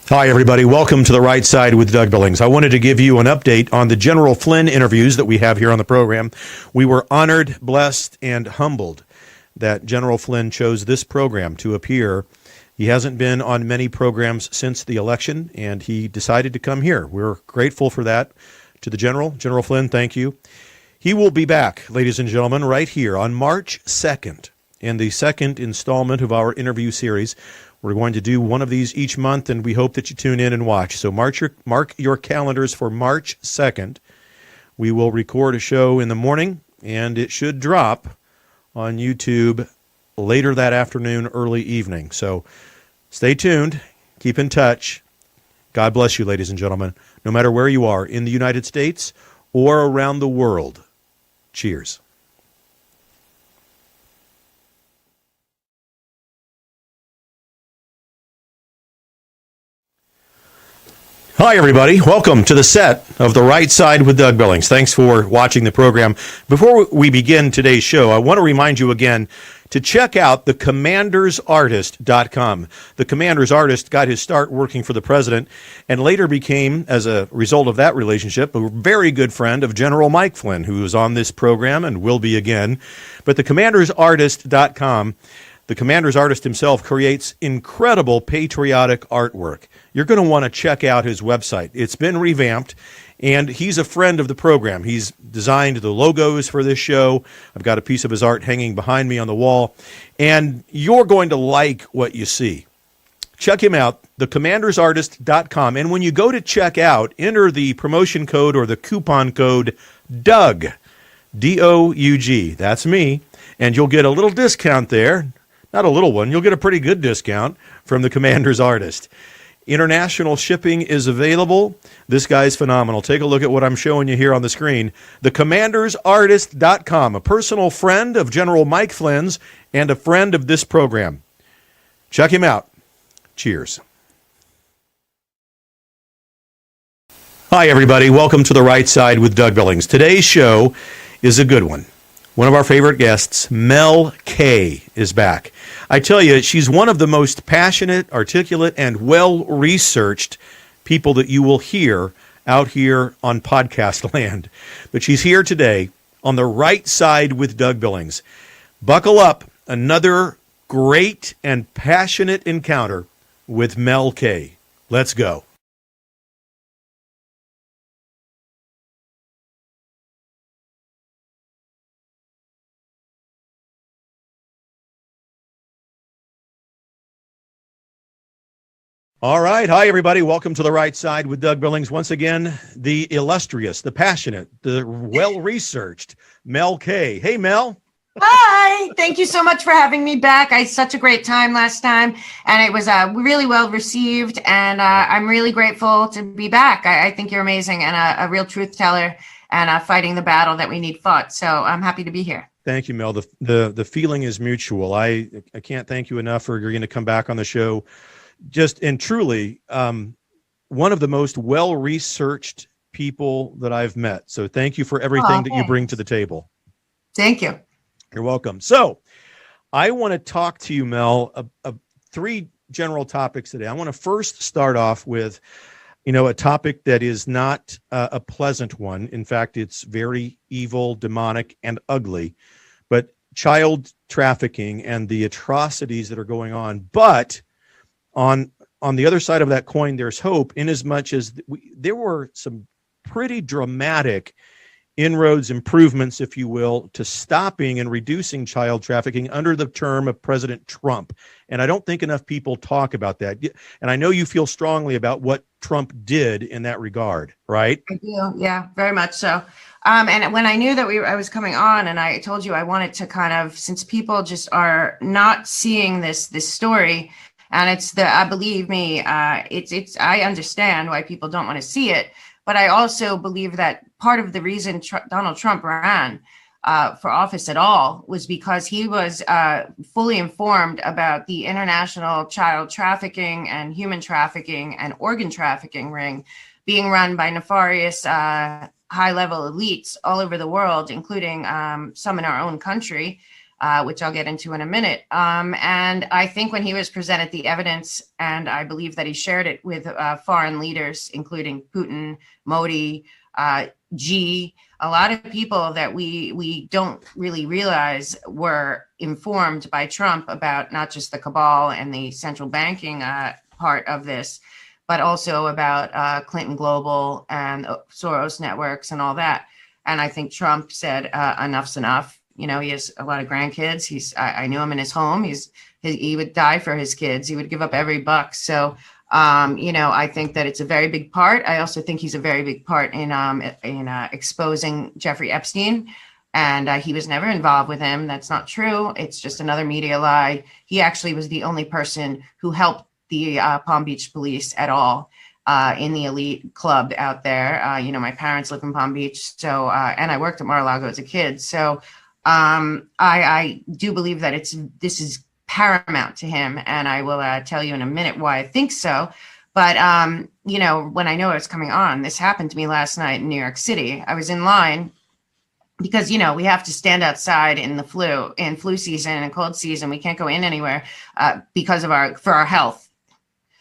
Hi, everybody. Welcome to The Right Side with Doug Billings. I wanted to give you an update on the General Flynn interviews that we have here on the program. We were honored, blessed, and humbled that General Flynn chose this program to appear. He hasn't been on many programs since the election, and he decided to come here. We're grateful for that to the General. General Flynn, thank you. He will be back, ladies and gentlemen, right here on March 2nd in the second installment of our interview series. We're going to do one of these each month, and we hope that you tune in and watch. So mark your calendars for March 2nd. We will record a show in the morning, and it should drop on YouTube later that afternoon, early evening. So stay tuned. Keep in touch. God bless you, ladies and gentlemen, no matter where you are in the United States or around the world. Cheers. Hi, everybody. Welcome to the set of The Right Side with Doug Billings. Thanks for watching the program. Before we begin today's show, I want to remind you again to check out thecommandersartist.com. The Commander's Artist got his start working for the president and later became, as a result of that relationship, a very good friend of General Mike Flynn, who is on this program and will be again. But thecommandersartist.com, the Commander's Artist himself creates incredible patriotic artwork. You're going to want to check out his website. It's been revamped, and he's a friend of the program. He's designed the logos for this show. I've got a piece of his art hanging behind me on the wall, and you're going to like what you see. Check him out, thecommandersartist.com, and when you go to check out, enter the promotion code or the coupon code DOUG, D-O-U-G. That's me, and you'll get a little discount there. Not a little one. You'll get a pretty good discount from the Commander's Artist. International shipping is available. This guy's phenomenal. Take a look at what I'm showing you here on the screen. TheCommandersArtist.com, a personal friend of General Mike Flynn's and a friend of this program. Check him out. Cheers. Hi, everybody. Welcome to The Right Side with Doug Billings. Today's show is a good one. One of our favorite guests, Mel K, is back. I tell you, she's one of the most passionate, articulate, and well-researched people that you will hear out here on podcast land. But she's here today on The Right Side with Doug Billings. Buckle up, another great and passionate encounter with Mel K. Let's go. All right. Hi, everybody. Welcome to The Right Side with Doug Billings. Once again, the illustrious, the passionate, the well-researched Mel K. Hey, Mel. Hi. Thank you so much for having me back. I had such a great time last time, and it was really well received, and I'm really grateful to be back. I think you're amazing and a real truth teller and fighting the battle that we need fought. So I'm happy to be here. Thank you, Mel. The feeling is mutual. I can't thank you enough for agreeing to come back on the show. Just and truly, one of the most well-researched people that I've met. So thank you for everything that you bring to the table. Thank you. You're welcome. So I want to talk to you, Mel, of three general topics today. I want to first start off with, a topic that is not a pleasant one. In fact, it's very evil, demonic, and ugly. But child trafficking and the atrocities that are going on. But on the other side of that coin, there's hope, inasmuch as there were some pretty dramatic inroads, improvements, if you will, to stopping and reducing child trafficking under the term of President Trump. And I don't think enough people talk about that. And I know you feel strongly about what Trump did in that regard, right? I do. Yeah, very much so. And when I knew that I was coming on, and I told you I wanted to kind of, since people just are not seeing this story, and believe me, I understand why people don't want to see it, but I also believe that part of the reason Donald Trump ran for office at all was because he was fully informed about the international child trafficking and human trafficking and organ trafficking ring being run by nefarious high-level elites all over the world, including some in our own country. which I'll get into in a minute. And I think when he was presented the evidence, and I believe that he shared it with foreign leaders, including Putin, Modi, Xi, a lot of people that we don't really realize were informed by Trump about not just the cabal and the central banking part of this, but also about Clinton Global and Soros networks and all that. And I think Trump said, enough's enough. You know, he has a lot of grandkids. I knew him in his home. He would die for his kids. He would give up every buck. So, you know, I think that it's a very big part. I also think he's a very big part in exposing Jeffrey Epstein. And he was never involved with him. That's not true. It's just another media lie. He actually was the only person who helped the Palm Beach police at all in the elite club out there. You know, my parents live in Palm Beach. So, and I worked at Mar-a-Lago as a kid. So, I do believe that this is paramount to him, and I will tell you in a minute why I think so. But you know, when I know it's coming on, this happened to me last night in New York City. I was in line because, you know, we have to stand outside in flu season and cold season. We can't go in anywhere because of our health.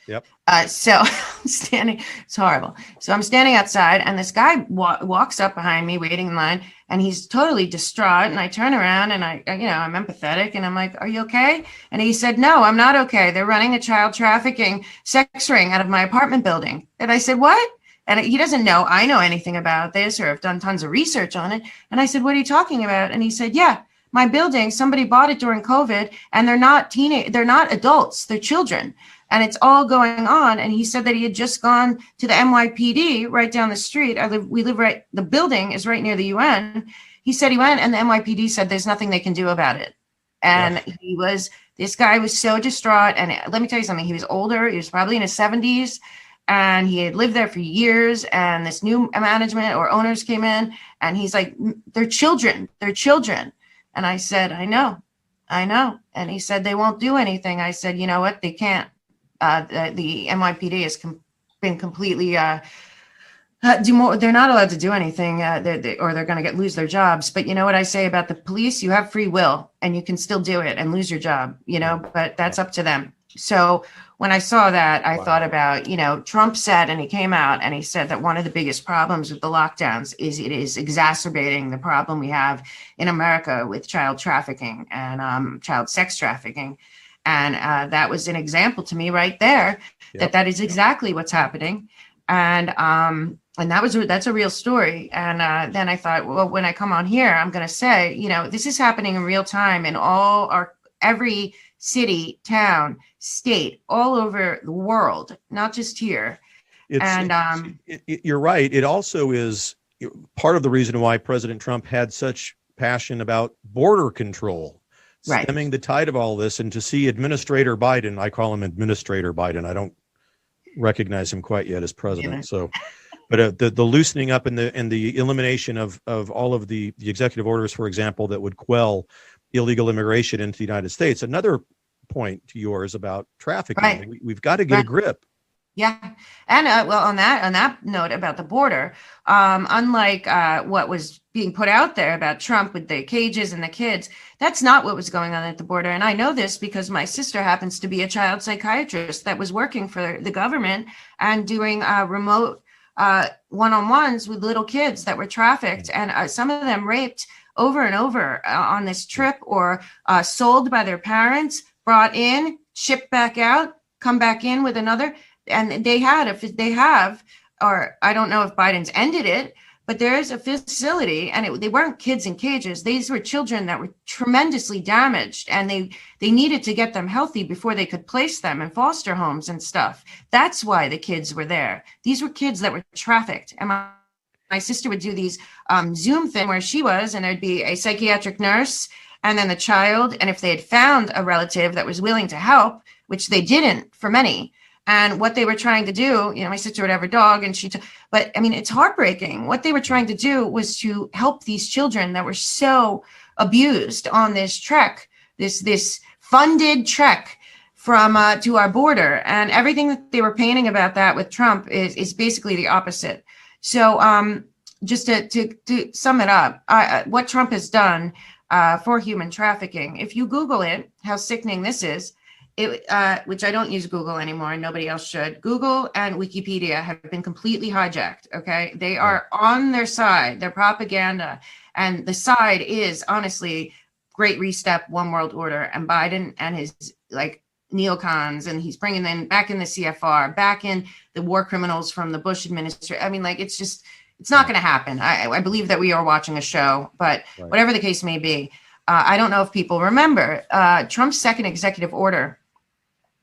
Yep. So I'm standing, it's horrible. So I'm standing outside and this guy walks up behind me waiting in line and he's totally distraught. And I turn around and I'm empathetic and I'm like, are you okay? And he said, no, I'm not okay. They're running a child trafficking sex ring out of my apartment building. And I said, what? And he doesn't know I know anything about this or have done tons of research on it. And I said, what are you talking about? And he said, yeah, my building, somebody bought it during COVID and they're not adults, they're children. And it's all going on. And he said that he had just gone to the NYPD right down the street. The building is right near the UN. He said he went and the NYPD said there's nothing they can do about it. And this guy was so distraught. And let me tell you something, he was older. He was probably in his 70s and he had lived there for years. And this new management or owners came in and he's like, they're children. And I said, I know. And he said, they won't do anything. I said, you know what? They can't. The NYPD has been completely do more. They're not allowed to do anything, or they're going to lose their jobs. But you know what I say about the police? You have free will, and you can still do it and lose your job. You know, but that's up to them. So when I saw that, I thought about, you know, Trump said, and he came out and he said that one of the biggest problems with the lockdowns is it is exacerbating the problem we have in America with child trafficking and child sex trafficking. And that was an example to me right there that is exactly what's happening. And that's a real story. And then I thought, well, when I come on here, I'm going to say, you know, this is happening in real time in every city, town, state, all over the world, not just here. You're right. It also is part of the reason why President Trump had such passion about border control. Stemming the tide of all this, and to see Administrator Biden, I call him Administrator Biden. I don't recognize him quite yet as president. Yeah. So, but the loosening up and the elimination of all of the executive orders, for example, that would quell illegal immigration into the United States. Another point to yours about trafficking. Right. We've got to get a grip. Yeah. And well, on that note about the border, unlike what was being put out there about Trump with the cages and the kids, that's not what was going on at the border. And I know this because my sister happens to be a child psychiatrist that was working for the government and doing remote one-on-ones with little kids that were trafficked, and some of them raped over and over on this trip, or sold by their parents, brought in, shipped back out, come back in with another. And they have, or I don't know if Biden's ended it, but there's a facility, and they weren't kids in cages. These were children that were tremendously damaged, and they needed to get them healthy before they could place them in foster homes and stuff. That's why the kids were there. These were kids that were trafficked. And my sister would do these Zoom thing where she was, and there'd be a psychiatric nurse and then the child. And if they had found a relative that was willing to help, which they didn't for many, and what they were trying to do, you know, my sister would have a dog and but I mean, it's heartbreaking. What they were trying to do was to help these children that were so abused on this trek, this funded trek from to our border. And everything that they were painting about that with Trump is basically the opposite. So just to sum it up, what Trump has done for human trafficking. If you Google it, how sickening this is, which I don't use Google anymore and nobody else should. Google and Wikipedia have been completely hijacked. Okay. They are on their side, their propaganda. And the side is honestly Great Reset, One World Order, and Biden and his like neocons, and he's bringing them back in the CFR, back in the war criminals from the Bush administration. I mean, like, it's not going to happen. I believe that we are watching a show, but whatever the case may be, I don't know if people remember Trump's second executive order,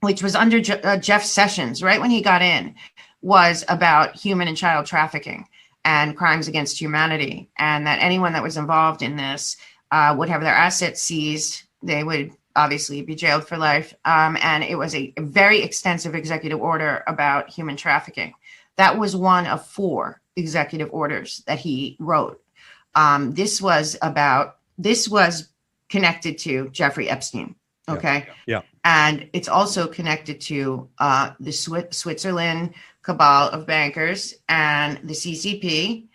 which was under Jeff Sessions, right when he got in, was about human and child trafficking and crimes against humanity, and that anyone that was involved in this would have their assets seized. They would obviously be jailed for life. And it was a very extensive executive order about human trafficking. That was one of 4 executive orders that he wrote. This was connected to Jeffrey Epstein. Okay. Yeah. And it's also connected to the Switzerland cabal of bankers and the CCP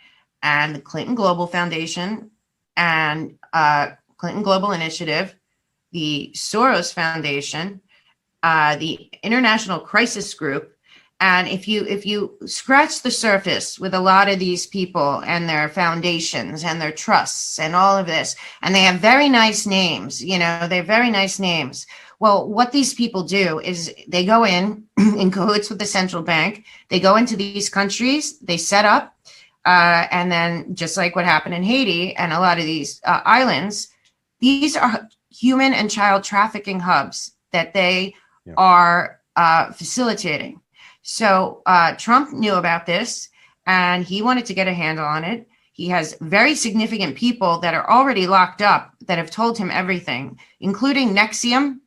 and the Clinton Global Foundation and Clinton Global Initiative, the Soros Foundation, the International Crisis Group. And if you scratch the surface with a lot of these people and their foundations and their trusts and all of this, and they have very nice names, they have very nice names. Well, what these people do is they go in cahoots with the central bank. They go into these countries, they set up, and then just like what happened in Haiti and a lot of these islands, these are human and child trafficking hubs that they are facilitating. So Trump knew about this and he wanted to get a handle on it. He has very significant people that are already locked up that have told him everything, including Nexium.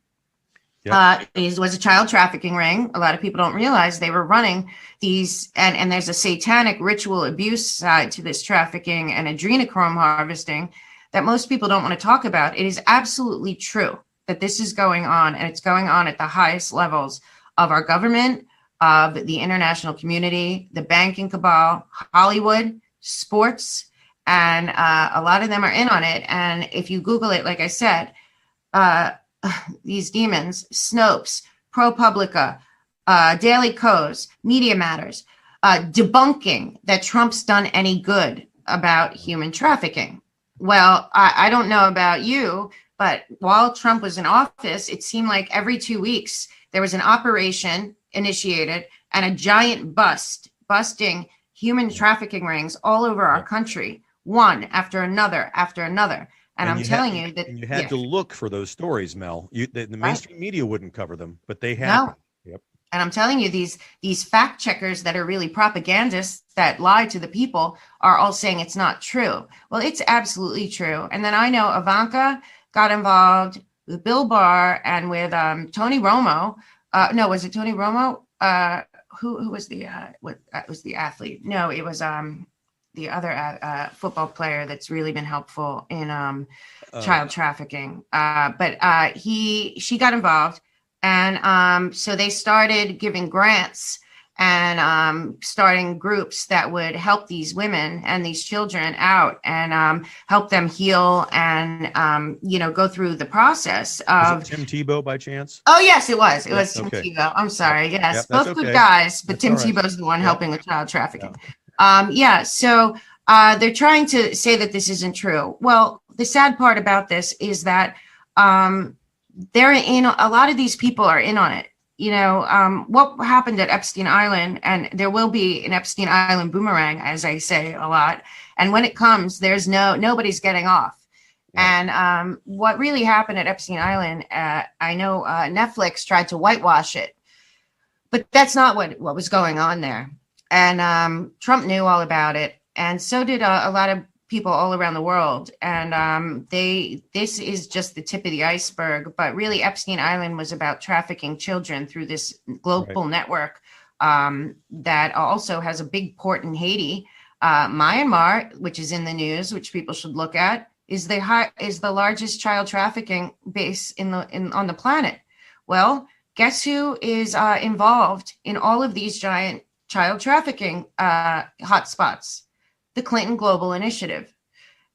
It was a child trafficking ring. A lot of people don't realize they were running these, and there's a satanic ritual abuse side to this trafficking and adrenochrome harvesting that most people don't want to talk about. It is absolutely true that this is going on, and it's going on at the highest levels of our government, of the international community, the banking cabal, Hollywood, sports, and a lot of them are in on it. And if you Google it, like I said, these demons, Snopes, ProPublica, Daily Kos, Media Matters, debunking that Trump's done any good about human trafficking. Well, I don't know about you, but while Trump was in office, it seemed like every 2 weeks there was an operation initiated and a giant busting human trafficking rings all over our country, one after another after another. And I'm telling you that you had to look for those stories, Mel. The mainstream media wouldn't cover them, but they have. No. And I'm telling you, these fact checkers that are really propagandists that lie to the people are all saying it's not true. Well, it's absolutely true. And then I know Ivanka got involved with Bill Barr and with Tony Romo. No, was it Tony Romo? Who was the was the athlete? No, it was the other football player that's really been helpful in child trafficking. But she got involved. And so they started giving grants and starting groups that would help these women and these children out and help them heal and, go through the process of. Was it Tim Tebow by chance? Oh, yes, it was. It was Tim Tebow. I'm sorry. Yes, both good guys, but Tim Tebow's the one helping with child trafficking. So they're trying to say that this isn't true. Well, the sad part about this is that they're in, a lot of these people are in on it. What happened at Epstein Island, and there will be an Epstein Island boomerang, as I say a lot. And when it comes, there's nobody's getting off. And what really happened at Epstein Island, I know Netflix tried to whitewash it, but that's not what was going on there. And Trump knew all about it. And so did a lot of people all around the world. And this is just the tip of the iceberg, but really Epstein Island was about trafficking children through this global network that also has a big port in Haiti. Myanmar, which is in the news, which people should look at, is the largest child trafficking base on the planet. Well, guess who is involved in all of these giant child trafficking hotspots? The Clinton Global Initiative.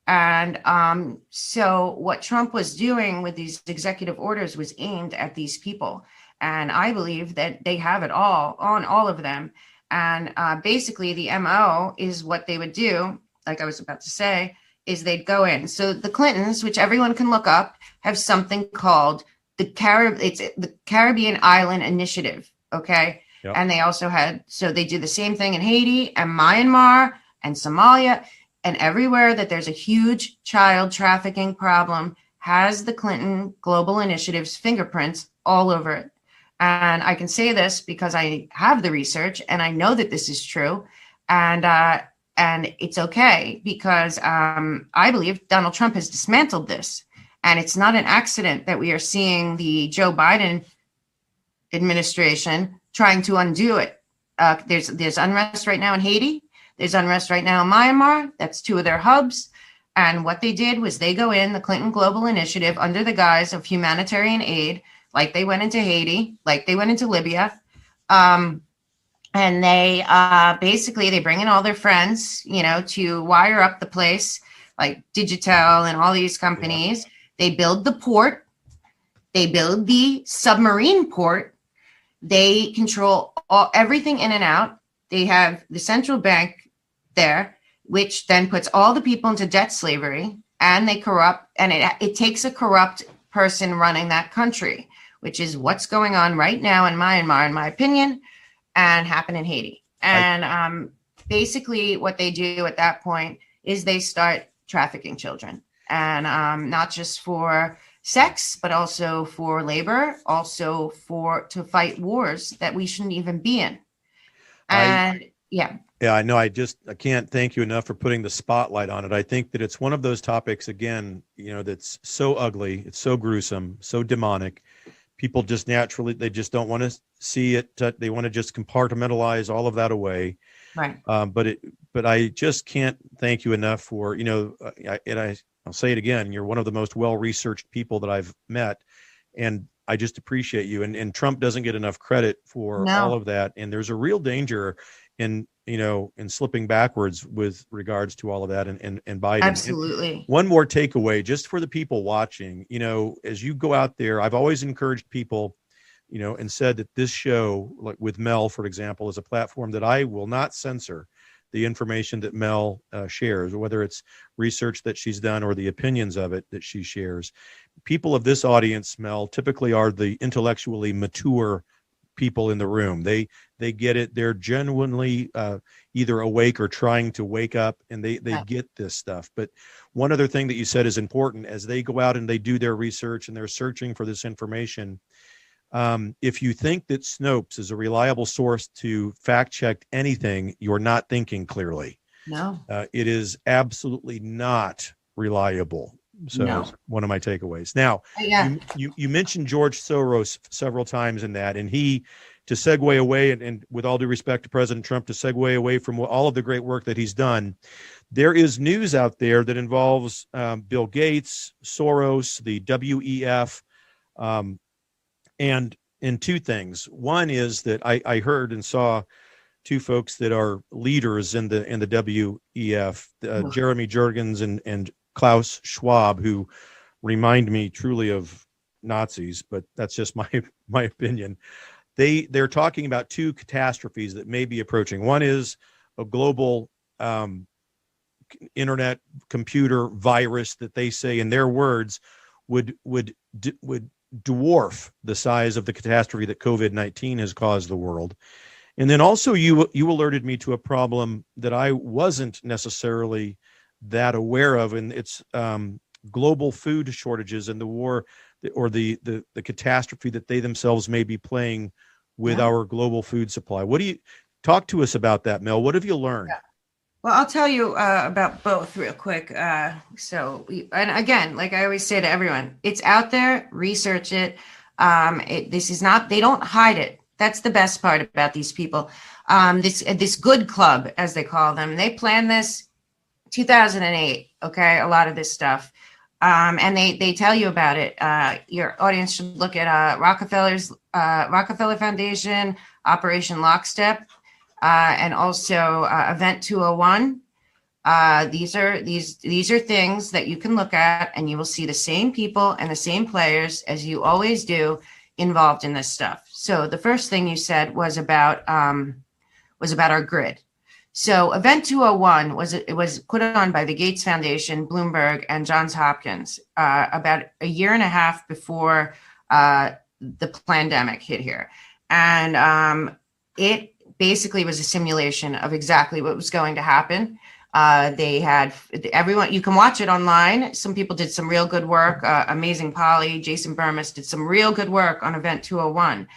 And so what Trump was doing with these executive orders was aimed at these people. And I believe that they have it all on all of them. And basically the MO is what they would do, like I was about to say, is they'd go in. So the Clintons, which everyone can look up, have something called it's the Caribbean Island Initiative. Okay. Yep. And they also so they do the same thing in Haiti and Myanmar and Somalia, and everywhere that there's a huge child trafficking problem has the Clinton Global Initiative's fingerprints all over it. And I can say this because I have the research and I know that this is true. And it's okay because I believe Donald Trump has dismantled this. And it's not an accident that we are seeing the Joe Biden administration trying to undo it. There's unrest right now in Haiti. There's unrest right now in Myanmar. That's two of their hubs. And what they did was they go in the Clinton Global Initiative under the guise of humanitarian aid, like they went into Haiti, like they went into Libya. And they basically, they bring in all their friends, to wire up the place, like Digital and all these companies. Yeah. They build the port. They build the submarine port. They control everything in and out. They have the central bank there, which then puts all the people into debt slavery, and they corrupt, and it takes a corrupt person running that country, which is what's going on right now in Myanmar, in my opinion, and happen in Haiti. And basically what they do at that point is they start trafficking children, and not just for sex, but also for labor, also to fight wars that we shouldn't even be in. And yeah, I know. I can't thank you enough for putting the spotlight on it. I think that it's one of those topics, again, that's so ugly. It's so gruesome, so demonic. People just naturally, they just don't want to see it. They want to just compartmentalize all of that away. Right. But I just can't thank you enough for, I'll say it again. You're one of the most well-researched people that I've met. And I just appreciate you. And Trump doesn't get enough credit for all of that. And there's a real danger in slipping backwards with regards to all of that and Biden. Absolutely. And one more takeaway, just for the people watching, as you go out there, I've always encouraged people, and said that this show, like with Mel, for example, is a platform that I will not censor the information that Mel shares, whether it's research that she's done or the opinions of it that she shares. People of this audience, Mel, typically are the intellectually mature people in the room. They get it. They're genuinely either awake or trying to wake up, and they get this stuff. But one other thing that you said is important: as they go out and they do their research and they're searching for this information, if you think that Snopes is a reliable source to fact check anything, you're not thinking clearly. No, it is absolutely not reliable. So one of my takeaways. Now, you mentioned George Soros several times in that, and to segue away, and with all due respect to President Trump, to segue away from all of the great work that he's done, there is news out there that involves Bill Gates, Soros, the WEF, and two things. One is that I heard and saw two folks that are leaders in the WEF, Jeremy Jurgens and Klaus Schwab, who remind me truly of Nazis, but that's just my opinion. They're talking about two catastrophes that may be approaching. One is a global internet computer virus that they say, in their words, would dwarf the size of the catastrophe that COVID-19 has caused the world. And then also you alerted me to a problem that I wasn't necessarily that aware of, and it's global food shortages and the war or the catastrophe that they themselves may be playing with our global food supply. What do you talk to us about that, Mel? What have you learned? Yeah. Well, I'll tell you about both real quick. And again, like I always say to everyone, it's out there, research it. This is not, they don't hide it. That's the best part about these people. This good club, as they call them, they planned this 2008. Okay. A lot of this stuff. And they tell you about it. Your audience should look at Rockefeller Foundation, Operation Lockstep, and also Event 201. These are things that you can look at, and you will see the same people and the same players as you always do involved in this stuff. So the first thing you said was about our grid. So Event 201 was put on by the Gates Foundation, Bloomberg, and Johns Hopkins about a year and a half before the pandemic hit here. And it basically was a simulation of exactly what was going to happen. They had everyone, you can watch it online. Some people did some real good work. Amazing Polly, Jason Burmis did some real good work on Event 201.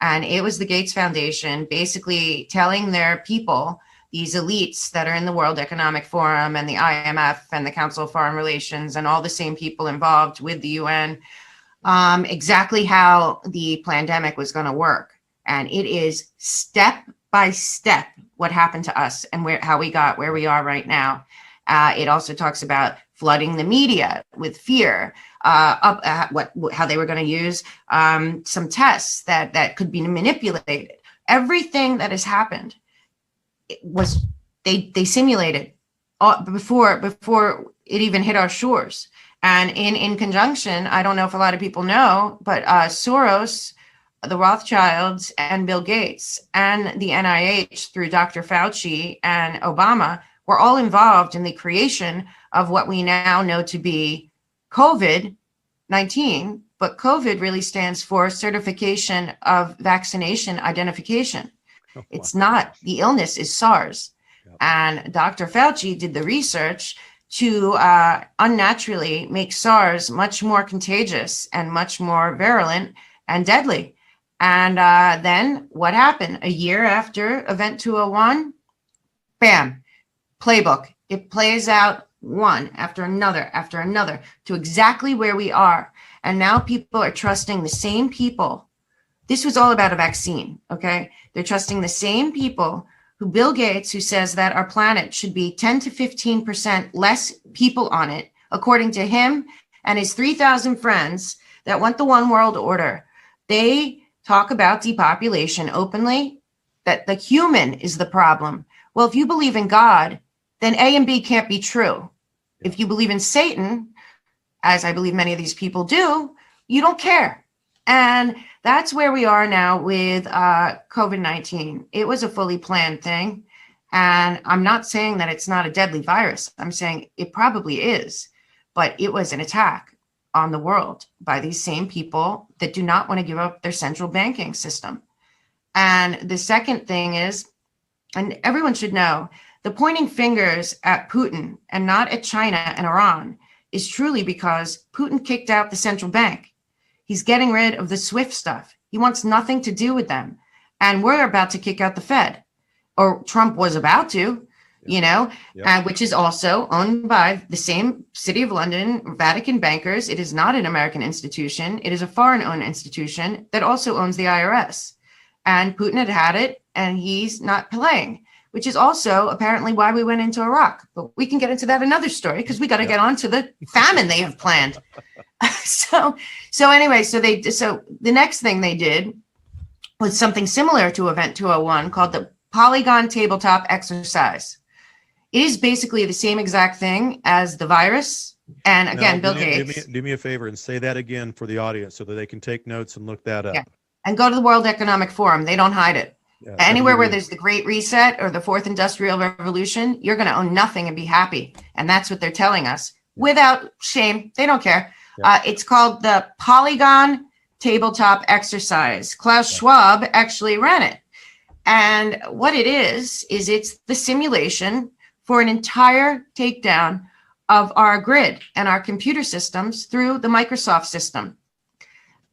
And it was the Gates Foundation basically telling their people, these elites that are in the World Economic Forum and the IMF and the Council of Foreign Relations and all the same people involved with the UN, exactly how the pandemic was going to work. And it is step by step what happened to us and how we got where we are right now. It also talks about flooding the media with fear, how they were going to use some tests that could be manipulated. Everything that has happened was they simulated before it even hit our shores. And in conjunction, I don't know if a lot of people know, but Soros, the Rothschilds, and Bill Gates and the NIH through Dr. Fauci and Obama were all involved in the creation of what we now know to be COVID-19. But COVID really stands for Certification of Vaccination Identification. Oh, wow. It's not, the illness is SARS. Yep. And Dr. Fauci did the research to unnaturally make SARS much more contagious and much more virulent and deadly. And then what happened? A year after Event 201, bam, playbook. It plays out one after another to exactly where we are. And now people are trusting the same people. This was all about a vaccine, okay? They're trusting the same people who Bill Gates, who says that our planet should be 10 to 15% less people on it, according to him and his 3,000 friends that want the one world order. They talk about depopulation openly, that the human is the problem. Well, if you believe in God, then A and B can't be true. If you believe in Satan, as I believe many of these people do, you don't care. And that's where we are now with COVID-19. It was a fully planned thing. And I'm not saying that it's not a deadly virus. I'm saying it probably is. But it was an attack on the world by these same people that do not want to give up their central banking system. And the second thing is, and everyone should know, the pointing fingers at Putin and not at China and Iran is truly because Putin kicked out the central bank. He's getting rid of the SWIFT stuff. He wants nothing to do with them. And we're about to kick out the Fed, or Trump was about to, which is also owned by the same City of London, Vatican bankers. It is not an American institution. It is a foreign-owned institution that also owns the IRS. And Putin had it, and he's not playing, which is also apparently why we went into Iraq. But we can get into that another story because we got to get on to the famine they have planned. So the next thing they did was something similar to Event 201 called the Polygon Tabletop Exercise. It is basically the same exact thing as the virus. And again, Bill Gates. Do me a favor and say that again for the audience so that they can take notes and look that up. Yeah. And go to the World Economic Forum. They don't hide it. Yeah, anywhere where there's the Great Reset or the Fourth Industrial Revolution, you're going to own nothing and be happy. And that's what they're telling us without shame. They don't care. Yeah. It's called the Polygon Tabletop Exercise. Klaus Schwab actually ran it. And what it is it's the simulation for an entire takedown of our grid and our computer systems through the Microsoft system.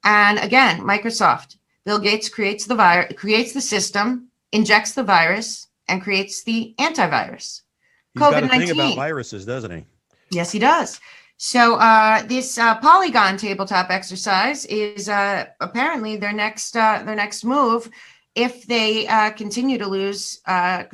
And again, Microsoft, Bill Gates creates the system, injects the virus, and creates the antivirus. He's got a thing about viruses, doesn't he? Yes, he does. So this Polygon tabletop exercise is apparently their next move if they continue to lose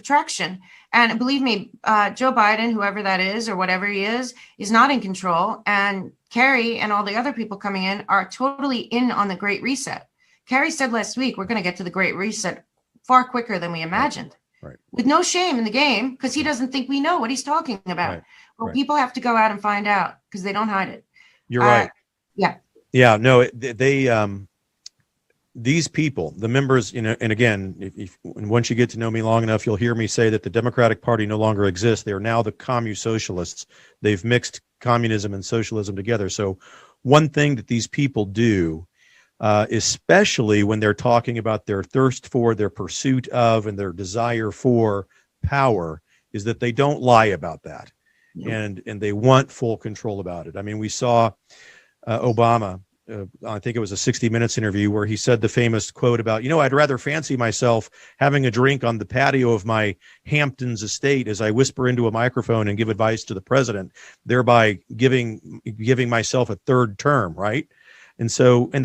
traction. And believe me, Joe Biden, whoever that is or whatever he is not in control. And Kerry and all the other people coming in are totally in on the Great Reset. Kerry said last week, we're going to get to the Great Reset far quicker than we imagined. Right. with no shame in the game because he doesn't think we know what he's talking about. Right. Well, Right. people have to go out and find out because they don't hide it. You're right. Yeah. Yeah. No, these people, the members, and again, once you get to know me long enough, you'll hear me say that the Democratic Party no longer exists. They are now the commu-socialists. They've mixed communism and socialism together. So one thing that these people do, especially when they're talking about their thirst for, their pursuit of, and their desire for power, is that they don't lie about that. And they want full control about it. I mean, we saw Obama, I think it was a 60 Minutes interview where he said the famous quote about, I'd rather fancy myself having a drink on the patio of my Hamptons estate as I whisper into a microphone and give advice to the president, thereby giving myself a third term, right? And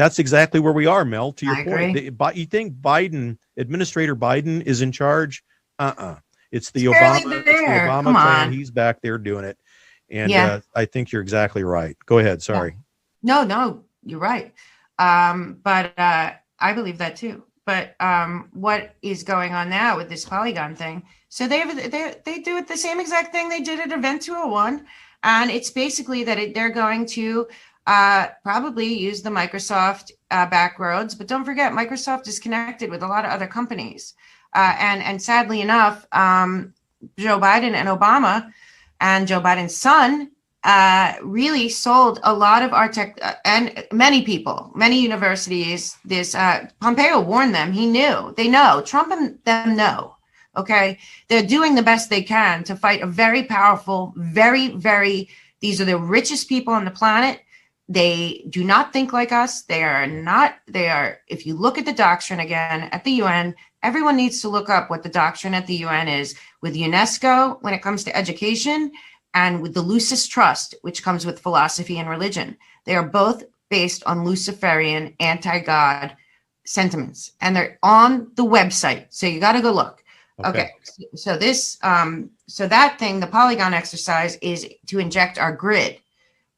that's exactly where we are, Mel, to your point. You think Administrator Biden is in charge? It's the Obama clan. He's back there doing it. And I think you're exactly right. Go ahead. Sorry. No, you're right. But I believe that too. But what is going on now with this Polygon thing? So they do it the same exact thing they did at Event 201. And it's basically that they're going to probably use the Microsoft back roads. But don't forget, Microsoft is connected with a lot of other companies. And sadly enough, Joe Biden and Obama and Joe Biden's son really sold a lot of our tech and many people, many universities. Pompeo warned them. He knew. They know. Trump and them know. Okay. They're doing the best they can to fight a very powerful, these are the richest people on the planet. They do not think like us. They are, if you look at the doctrine again at the UN, everyone needs to look up what the doctrine at the UN is with UNESCO when it comes to education and with the Lucis Trust, which comes with philosophy and religion. They are both based on Luciferian anti-God sentiments, and they're on the website. So you got to go look. Okay. So that thing, the Polygon exercise, is to inject our grid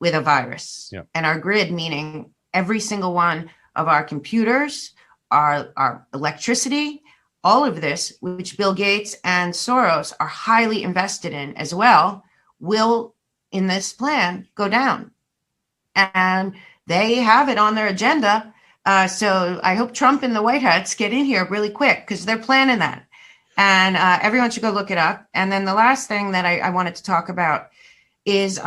with a virus. Yep. And our grid meaning every single one of our computers, our electricity, all of this, which Bill Gates and Soros are highly invested in as well, will, in this plan, go down. And they have it on their agenda. So I hope Trump and the White Hats get in here really quick because they're planning that. And everyone should go look it up. And then the last thing that I wanted to talk about is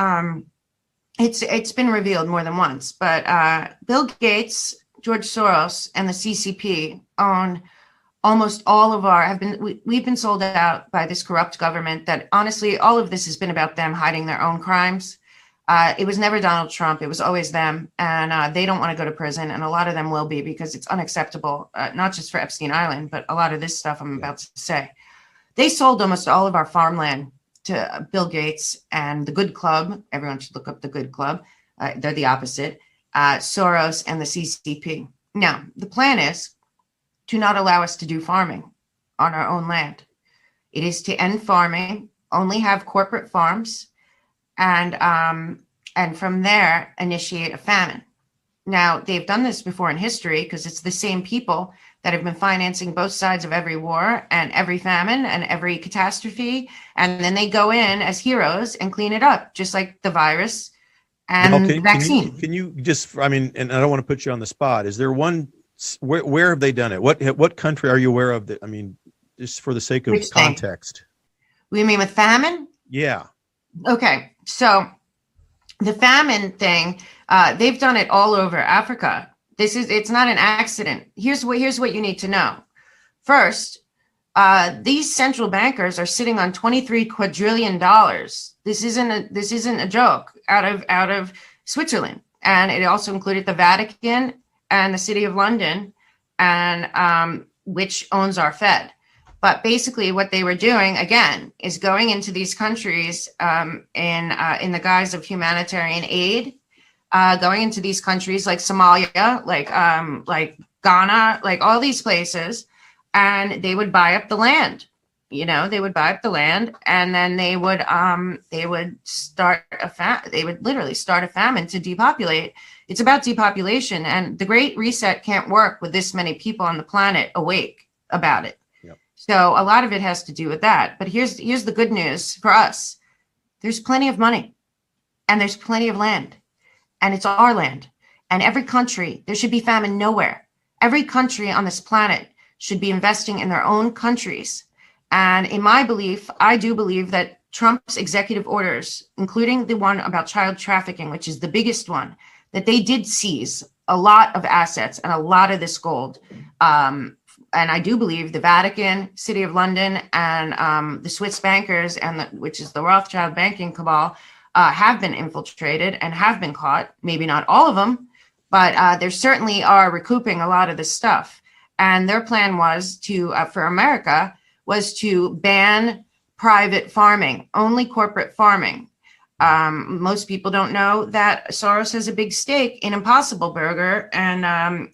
it's been revealed more than once, but Bill Gates, George Soros, and the CCP own almost all of we've been sold out by this corrupt government that honestly, all of this has been about them hiding their own crimes. It was never Donald Trump. It was always them. And they don't want to go to prison. And a lot of them will be because it's unacceptable, not just for Epstein Island, but a lot of this stuff I'm about to say. They sold almost all of our farmland to Bill Gates and the Good Club. Everyone should look up the Good Club. They're the opposite. Soros and the CCP. Now, the plan is to not allow us to do farming on our own land. It is to end farming, only have corporate farms, and from there initiate a famine. Now, they've done this before in history because it's the same people that have been financing both sides of every war and every famine and every catastrophe. And then they go in as heroes and clean it up, just like the virus and vaccine. Can you just, and I don't want to put you on the spot. Is there one, where have they done it? What country are you aware of that? Just for the sake of context. We mean with famine? Yeah. Okay. So the famine thing, they've done it all over Africa. It's not an accident. Here's what you need to know. First, these central bankers are sitting on $23 quadrillion. This isn't a joke out of Switzerland. And it also included the Vatican and the City of London, and which owns our Fed. But basically what they were doing, again, is going into these countries in the guise of humanitarian aid, going into these countries like Somalia, like Ghana, like all these places, and they would buy up the land. They would buy up the land, and then they would start they would literally start a famine to depopulate. It's about depopulation, and the Great Reset can't work with this many people on the planet awake about it. So a lot of it has to do with that. But here's the good news for us. There's plenty of money and there's plenty of land, and it's our land. And every country, there should be famine nowhere. Every country on this planet should be investing in their own countries. And in my belief, I do believe that Trump's executive orders, including the one about child trafficking, which is the biggest one, that they did seize a lot of assets and a lot of this gold. And I do believe the Vatican, City of London, and the Swiss bankers, which is the Rothschild banking cabal, have been infiltrated and have been caught. Maybe not all of them, but there certainly are recouping a lot of this stuff. And their plan was for America, was to ban private farming, only corporate farming. Most people don't know that Soros has a big stake in Impossible Burger and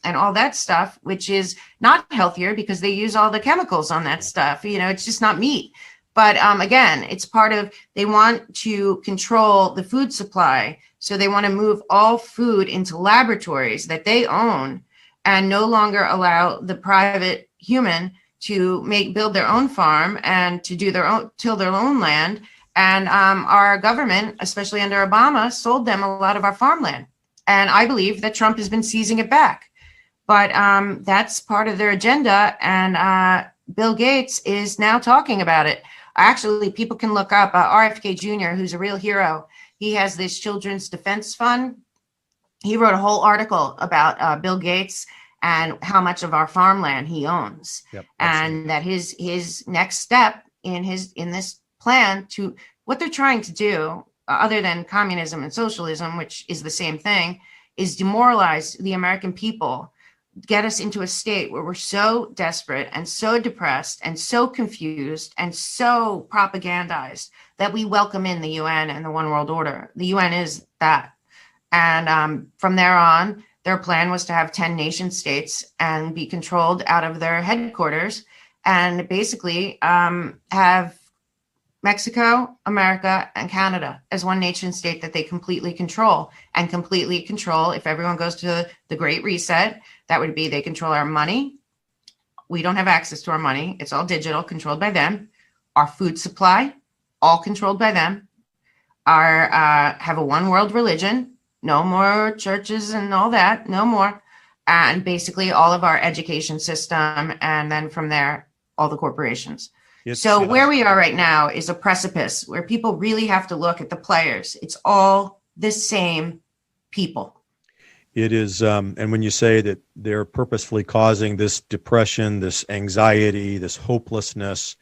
all that stuff, which is not healthier because they use all the chemicals on that stuff. It's just not meat. But again, it's part of, they want to control the food supply. So they want to move all food into laboratories that they own and no longer allow the private human to build their own farm and to till their own land. And our government, especially under Obama, sold them a lot of our farmland. And I believe that Trump has been seizing it back. But that's part of their agenda. And Bill Gates is now talking about it. Actually, people can look up RFK Jr., who's a real hero. He has this Children's Defense Fund. He wrote a whole article about Bill Gates and how much of our farmland he owns. Yep, and that his next step in this plan to what they're trying to do, other than communism and socialism, which is the same thing, is demoralize the American people, get us into a state where we're so desperate and so depressed and so confused and so propagandized that we welcome in the UN and the One World Order. The UN is that. And from there on, their plan was to have 10 nation states and be controlled out of their headquarters and basically have Mexico, America, and Canada as one nation state that they completely control. And completely control, if everyone goes to the Great Reset, that would be they control our money. We don't have access to our money. It's all digital, controlled by them. Our food supply, all controlled by them. Have a one world religion. No more churches and all that, no more. And basically all of our education system. And then from there, all the corporations. Where we are right now is a precipice where people really have to look at the players. It's all the same people. It is. And when you say that they're purposefully causing this depression, this anxiety, this hopelessness,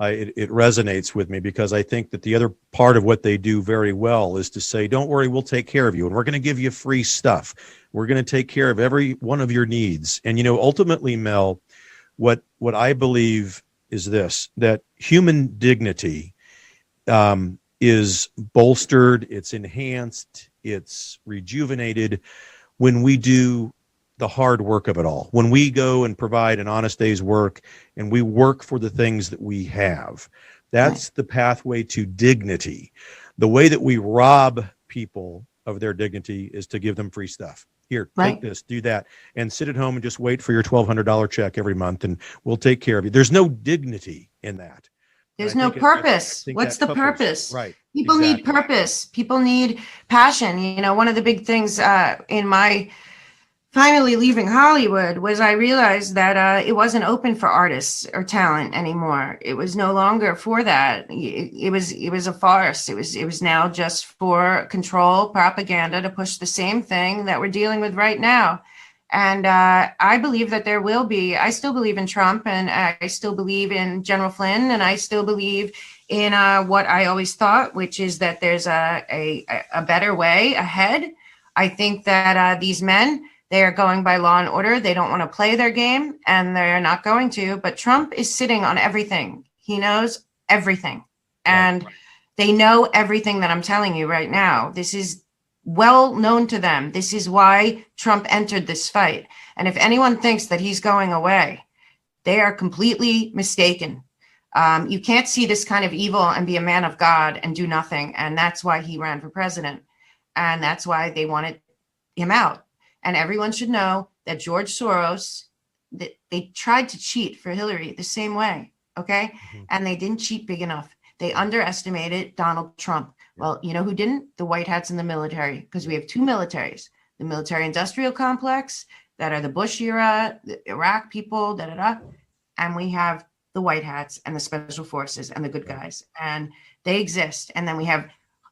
it resonates with me because I think that the other part of what they do very well is to say, don't worry, we'll take care of you. And we're going to give you free stuff. We're going to take care of every one of your needs. And, ultimately, Mel, what I believe is this, that human dignity is bolstered, it's enhanced, it's rejuvenated when we do the hard work of it all. When we go and provide an honest day's work and we work for the things that we have, that's the pathway to dignity. The way that we rob people of their dignity is to give them free stuff. Here, take this, do that, and sit at home and just wait for your $1,200 check every month and we'll take care of you. There's no dignity in that. There's no purpose. What's the purpose? Right. People need purpose. People need passion. One of the big things in my finally leaving Hollywood was I realized that it wasn't open for artists or talent anymore. It was no longer for that. It was a farce. It was now just for control, propaganda to push the same thing that we're dealing with right now. And I believe that there will be, I still believe in Trump and I still believe in General Flynn and I still believe in what I always thought, which is that there's a better way ahead. I think that these men, they are going by law and order. They don't want to play their game and they're not going to, but Trump is sitting on everything. He knows everything. And they know everything that I'm telling you right now. This is well known to them. This is why Trump entered this fight. And if anyone thinks that he's going away, they are completely mistaken. You can't see this kind of evil and be a man of God and do nothing. And that's why he ran for president. And that's why they wanted him out. And everyone should know that George Soros, that they tried to cheat for Hillary the same way. Okay. And they didn't cheat big enough. They underestimated Donald Trump. Well, you know who didn't? The white hats in the military, because we have two militaries, the military industrial complex that are the Bush era, the Iraq people, da da da. And we have the white hats and the special forces and the good guys. And they exist. And then we have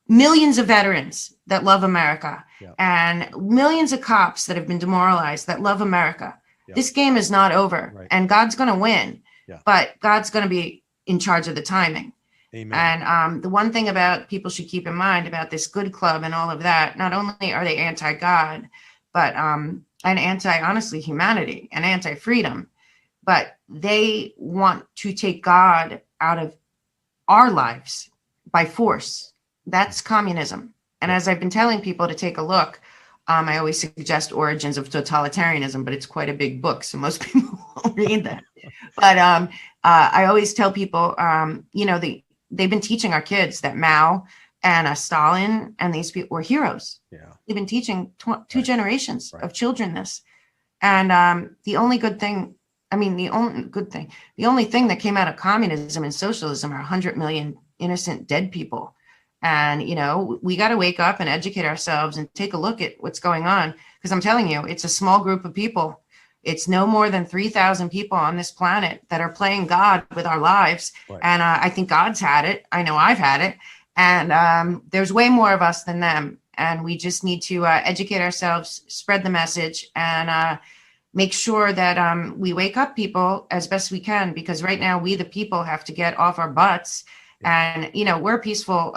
millions of veterans that love America and millions of cops that have been demoralized that love America. This game is not over, and God's going to win, but God's going to be in charge of the timing. Amen. And the one thing about people should keep in mind about this good club and all of that, not only are they anti-God, but and honestly, humanity and anti-freedom, but they want to take God out of our lives by force. That's communism. And as I've been telling people to take a look, I always suggest Origins of Totalitarianism, but it's quite a big book, so most people won't read that. But I always tell people, they've been teaching our kids that Mao and Stalin and these people were heroes. Yeah. They've been teaching two generations of children this. And the only thing that came out of communism and socialism are 100 million innocent dead people. And, we got to wake up and educate ourselves and take a look at what's going on. Because I'm telling you, it's a small group of people. It's no more than 3,000 people on this planet that are playing God with our lives. Right. And I think God's had it. I know I've had it. And there's way more of us than them. And we just need to educate ourselves, spread the message, and make sure that we wake up people as best we can. Because right now, we the people have to get off our butts. And, we're a peaceful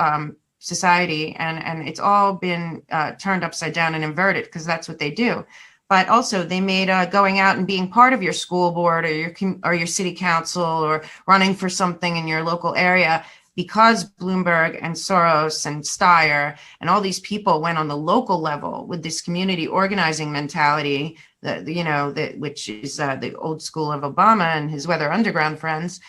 society, and it's all been turned upside down and inverted because that's what they do. But also they made going out and being part of your school board or your city council or running for something in your local area, because Bloomberg and Soros and Steyer and all these people went on the local level with this community organizing mentality, which is the old school of Obama and his Weather Underground friends.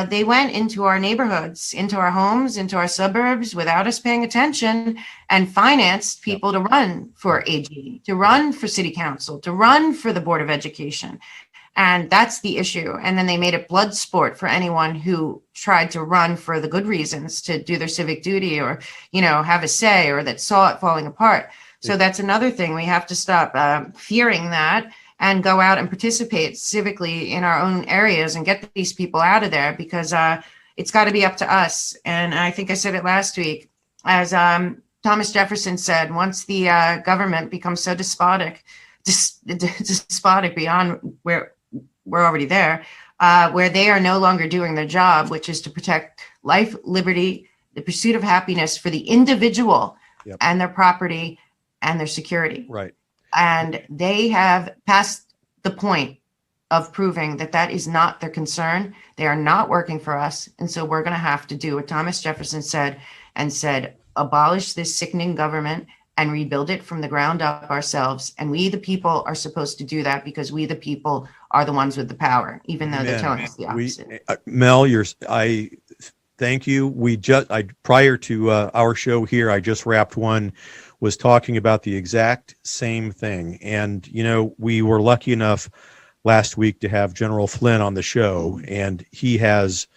They went into our neighborhoods, into our homes, into our suburbs without us paying attention, and financed people to run for AG, to run for city council, to run for the Board of Education. And that's the issue. And then they made it blood sport for anyone who tried to run for the good reasons, to do their civic duty or, have a say, or that saw it falling apart. So that's another thing. We have to stop fearing that and go out and participate civically in our own areas and get these people out of there, because it's got to be up to us. And I think I said it last week, as Thomas Jefferson said, once the government becomes so despotic beyond where we're already there, where they are no longer doing their job, which is to protect life, liberty, the pursuit of happiness for the individual and their property and their security. Right. And they have passed the point of proving that that is not their concern. They are not working for us. And so we're going to have to do what Thomas Jefferson said, abolish this sickening government and rebuild it from the ground up ourselves. And we, the people, are supposed to do that, because we, the people, are the ones with the power, even though they're telling us the opposite. Mel, I thank you. Prior to our show here, I just wrapped one, was talking about the exact same thing. And, we were lucky enough last week to have General Flynn on the show, and he has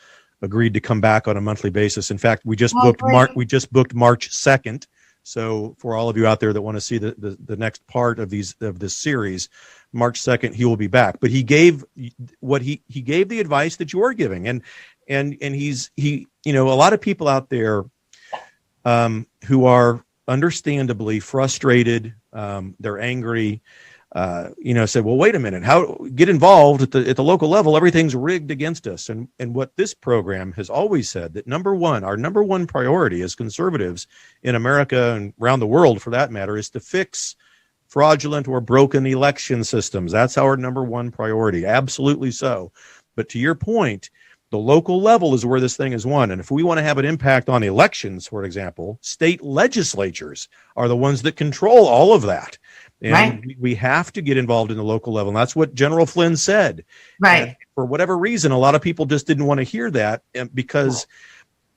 agreed to come back on a monthly basis. In fact, we just booked March 2nd. So for all of you out there that want to see the next part of this series, March 2nd, he will be back. But he gave he gave the advice that you're giving. And he a lot of people out there who are understandably frustrated, they're angry, said, well, wait a minute, how get involved at the local level? Everything's rigged against us. And what this program has always said, that our number one priority as conservatives in America and around the world, for that matter, is to fix fraudulent or broken election systems. That's our number one priority. Absolutely so. But to your point, the local level is where this thing is won. And if we want to have an impact on elections, for example, state legislatures are the ones that control all of that. And we have to get involved in the local level. And that's what General Flynn said. Right. And for whatever reason, a lot of people just didn't want to hear that, because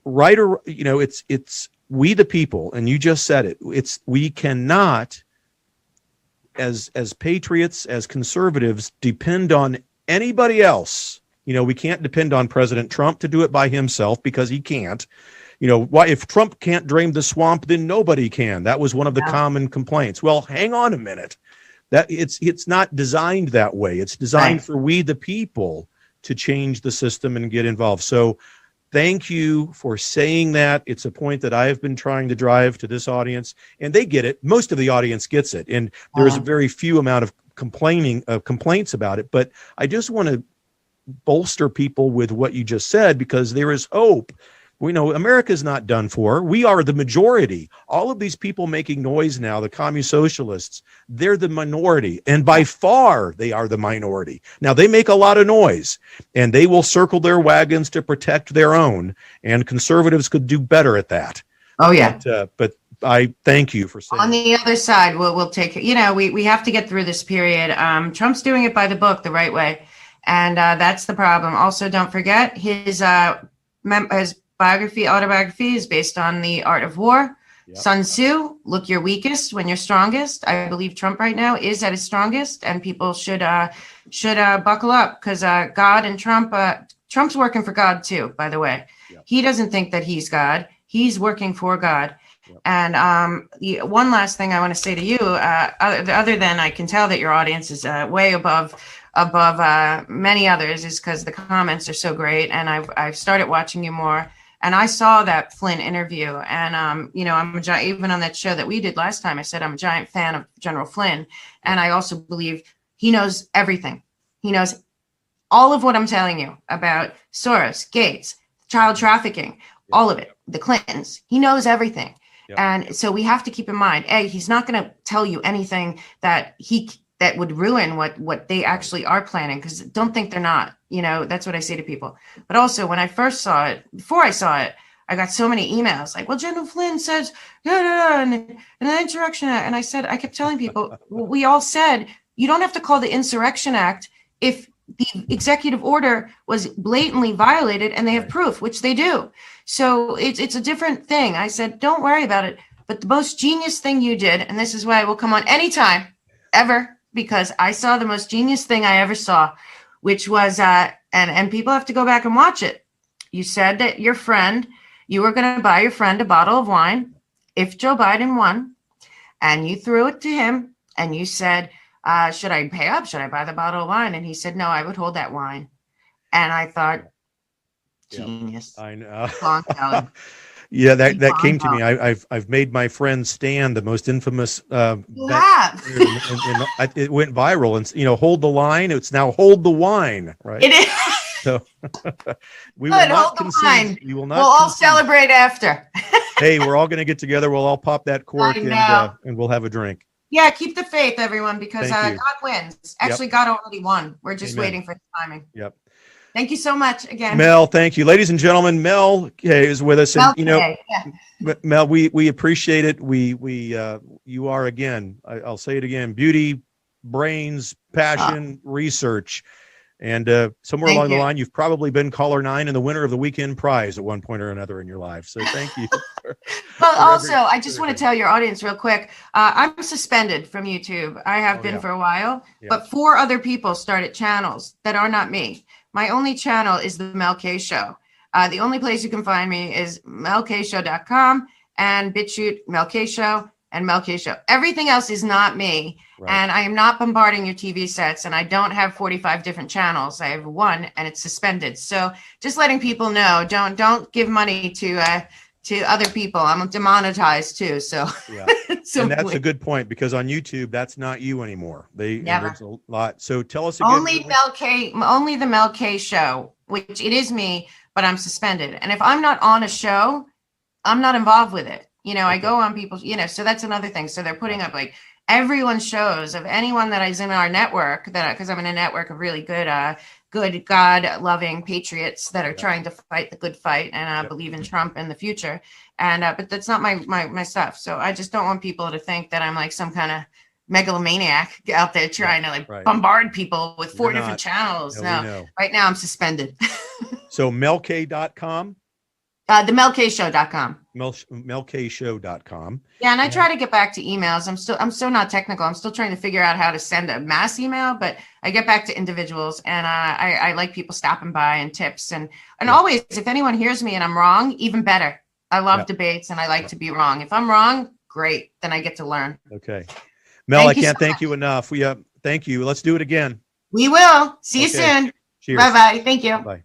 it's we the people, and you just said it. We cannot, as patriots, as conservatives, depend on anybody else We can't depend on President Trump to do it by himself because he can't. Why, if Trump can't drain the swamp, then nobody can. That was one of the common complaints. Well, hang on a minute. That it's not designed that way. It's designed for we the people to change the system and get involved. So thank you for saying that. It's a point that I have been trying to drive to this audience, and they get it. Most of the audience gets it, and there is a very few amount of complaints about it. But I just want to bolster people with what you just said, because there is hope. We know America's not done for. We are the majority. All of these people making noise now, the communist socialists, they're the minority. And by far, they are the minority. Now, they make a lot of noise, and they will circle their wagons to protect their own. And conservatives could do better at that. Oh, yeah. But I thank you for saying. On the other side, we'll take, we have to get through this period. Trump's doing it by the book the right way. And that's the problem. Also, don't forget his autobiography is based on the art of war. Yep. Sun Tzu, look your weakest when you're strongest. I believe Trump right now is at his strongest, and people should buckle up, because God and Trump's working for God too, by the way. Yep. He doesn't think that he's God. He's working for God. Yep. And one last thing I want to say to you, other than I can tell that your audience is way above many others, is because the comments are so great, and I've started watching you more. And I saw that Flynn interview, and I'm even on that show that we did last time, I said I'm a giant fan of General Flynn, and I also believe he knows everything. He knows all of what I'm telling you about Soros, Gates, child trafficking, all of it, the Clintons. He knows everything. Yep. And so we have to keep in mind, he's not going to tell you anything that would ruin what they actually are planning, because don't think they're not. That's what I say to people. But also, when I first saw it, before I saw it, I got so many emails like, well, General Flynn says, and an insurrection act. And I kept telling people, we all said, you don't have to call the Insurrection Act if the executive order was blatantly violated and they have proof, which they do. So it's a different thing. I said, don't worry about it. But the most genius thing you did, and this is why I will come on anytime, ever, because I saw the most genius thing I ever saw, which was, and people have to go back and watch it. You said that you were going to buy your friend a bottle of wine if Joe Biden won, and you threw it to him, and you said, should I pay up? Should I buy the bottle of wine? And he said, no, I would hold that wine. And I thought, genius. Yep, I know. Long telling. Yeah, that came to me. I've made my friend Stan the most infamous. You have. It went viral, and hold the line. It's now hold the wine, right? It is. So we will not concede. We will not. We'll all celebrate after. Hey, we're all going to get together. We'll all pop that cork and we'll have a drink. Yeah, keep the faith, everyone, because God wins. Actually, Yep. God already won. We're just Amen. waiting for the timing. Yep. Thank you so much again. Mel, thank you. Ladies and gentlemen, Mel K is with us. And Mel, we appreciate it. You are, again, I'll say it again, beauty, brains, passion, research. And somewhere along the line, you've probably been caller 9 and the winner of the weekend prize at one point or another in your life. So thank you. I just want to tell your audience real quick, I'm suspended from YouTube. I have been for a while, but 4 other people started channels that are not me. My only channel is the Mel K Show. The only place you can find me is melkshow.com and BitChute Mel K Show and Mel K Show. Everything else is not me. Right. And I am not bombarding your TV sets, and I don't have 45 different channels. I have 1 and it's suspended. So just letting people know, don't give money to other people. I'm demonetized too. So, and that's a good point, because on YouTube, that's not you anymore. There's a lot. So tell us again. Only the Mel K Show, which it is me, but I'm suspended. And if I'm not on a show, I'm not involved with it. I go on people's, so that's another thing. So they're putting up like everyone's shows of anyone that is in our network, because I'm in a network of really good God-loving patriots that are trying to fight the good fight and believe in Trump in the future. And but that's not my stuff. So I just don't want people to think that I'm like some kind of megalomaniac out there trying to bombard people with 4 different channels. No, right now I'm suspended. So melk.com. TheMelKShow.com. melkshow.com. Yeah, and I try to get back to emails. I'm still not technical. I'm still trying to figure out how to send a mass email, but I get back to individuals, and I like people stopping by and tips, and always, if anyone hears me and I'm wrong, even better. I love debates, and I like to be wrong. If I'm wrong, great, then I get to learn. Okay, Mel, I can't thank you enough. Thank you. Let's do it again. We will. See you soon. Cheers. Bye bye. Thank you. Bye.